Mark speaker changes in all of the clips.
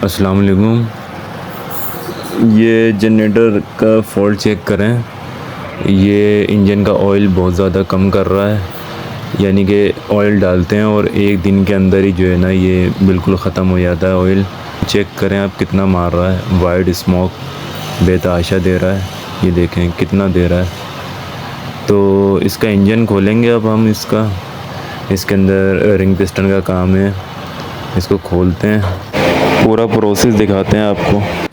Speaker 1: अस्सलाम वालेकुम। ये जनरेटर का फॉल्ट चेक करें। ये इंजन का ऑयल बहुत ज़्यादा कम कर रहा है, यानी कि ऑयल डालते हैं और एक दिन के अंदर ही जो है ना ये बिल्कुल ख़त्म हो जाता है ऑयल। चेक करें आप कितना मार रहा है, वाइट स्मोक बेतहाशा दे रहा है, ये देखें कितना दे रहा है। तो इसका इंजन खोलेंगे अब हम इसके अंदर रिंग पिस्टन का काम है, इसको खोलते हैं, पूरा प्रोसेस दिखाते हैं आपको।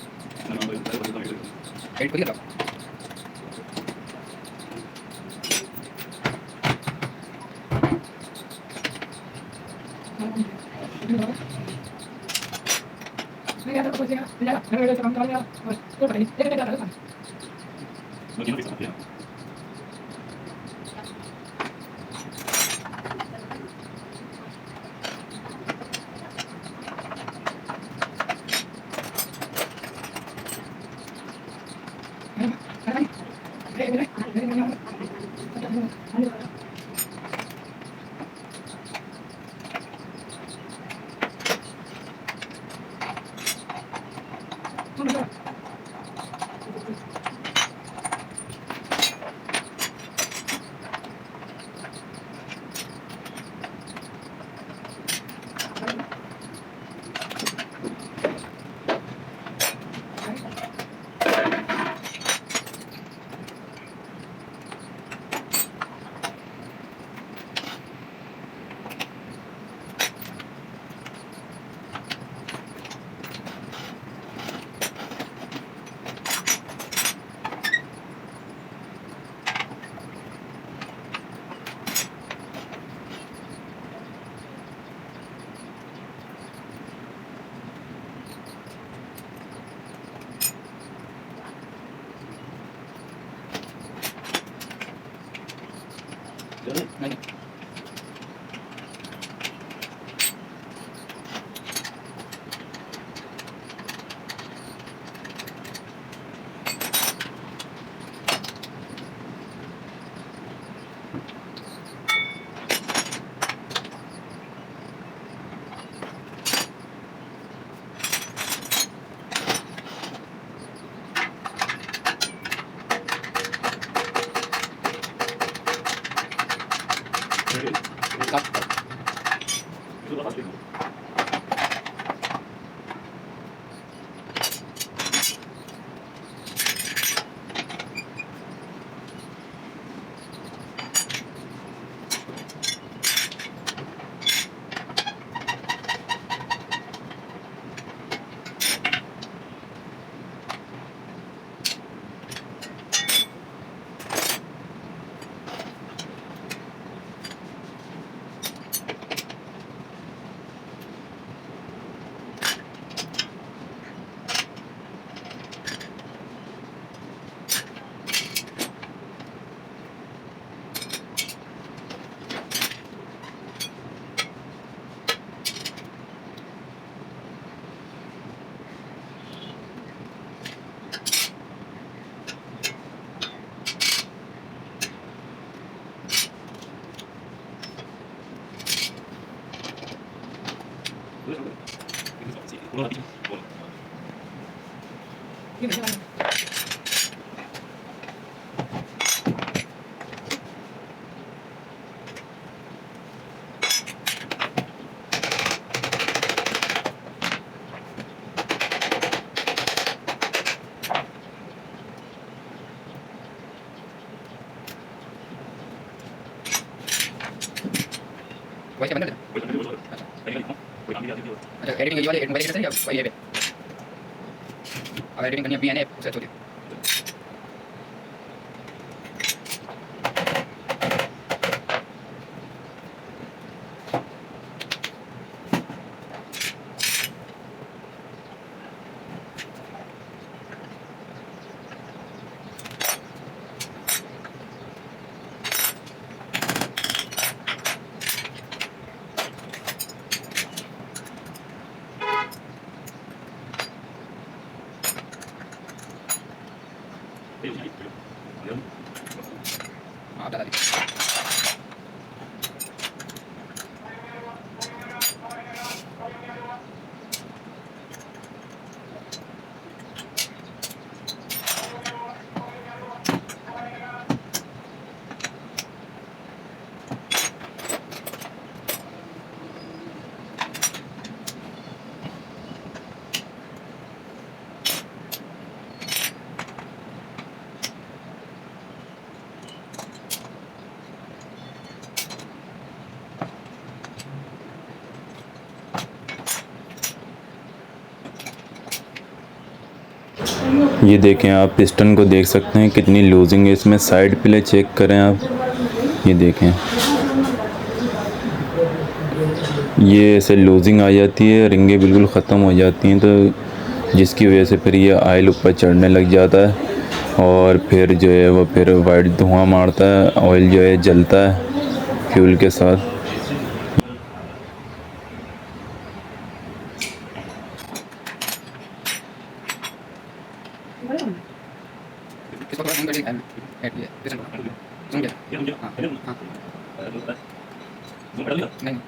Speaker 2: वैसे बंद कर देना। अच्छा एडिटिंग ये वाले मोबाइल एडिटर है या ये पे अब एडिटिंग करनी अपनी है उसे छोड़ दे।
Speaker 1: ये देखें आप पिस्टन को देख सकते हैं कितनी लूजिंग है इसमें। साइड प्ले चेक करें आप, ये देखें ये ऐसे लूजिंग आ जाती है, रिंगें बिल्कुल ख़त्म हो जाती हैं, तो जिसकी वजह से फिर ये आयल ऊपर चढ़ने लग जाता है और फिर जो है वो फिर वाइट धुआं मारता है, ऑयल जो है जलता है फ्यूल के साथ।
Speaker 2: इसको थोड़ा कम कर देंगे ऐड किया किचन सुन गया ये समझो हां हां नहीं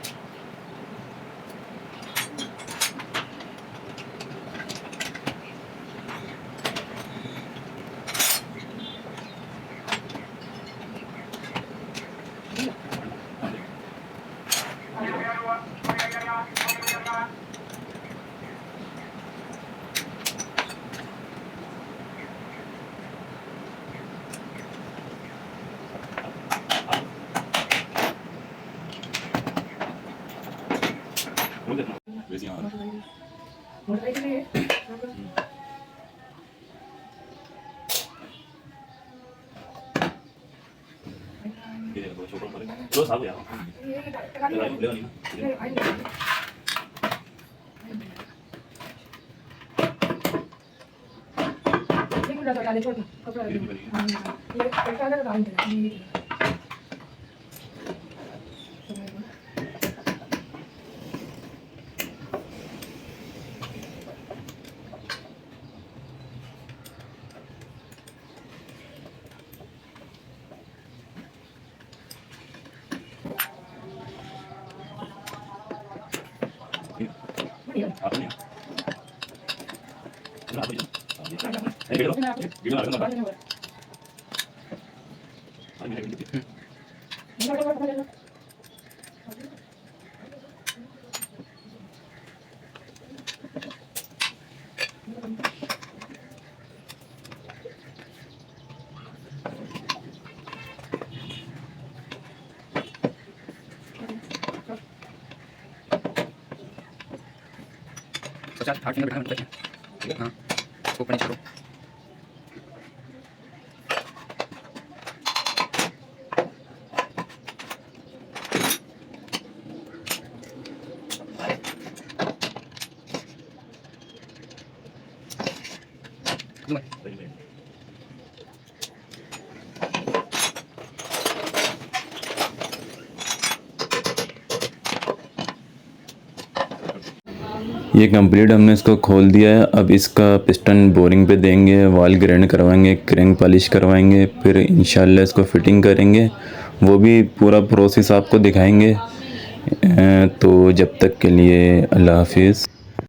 Speaker 2: तो 8 फिंगर बैठा है ठीक है हां इसको ऊपर नीचे करो
Speaker 1: ये कंप्लीट हमने इसको खोल दिया है। अब इसका पिस्टन बोरिंग पे देंगे, वाल ग्राइंड करवाएंगे, क्रैंक पॉलिश करवाएंगे, फिर इंशाल्लाह इसको फिटिंग करेंगे। वो भी पूरा प्रोसेस आपको दिखाएंगे। तो जब तक के लिए अल्लाह हाफिज़।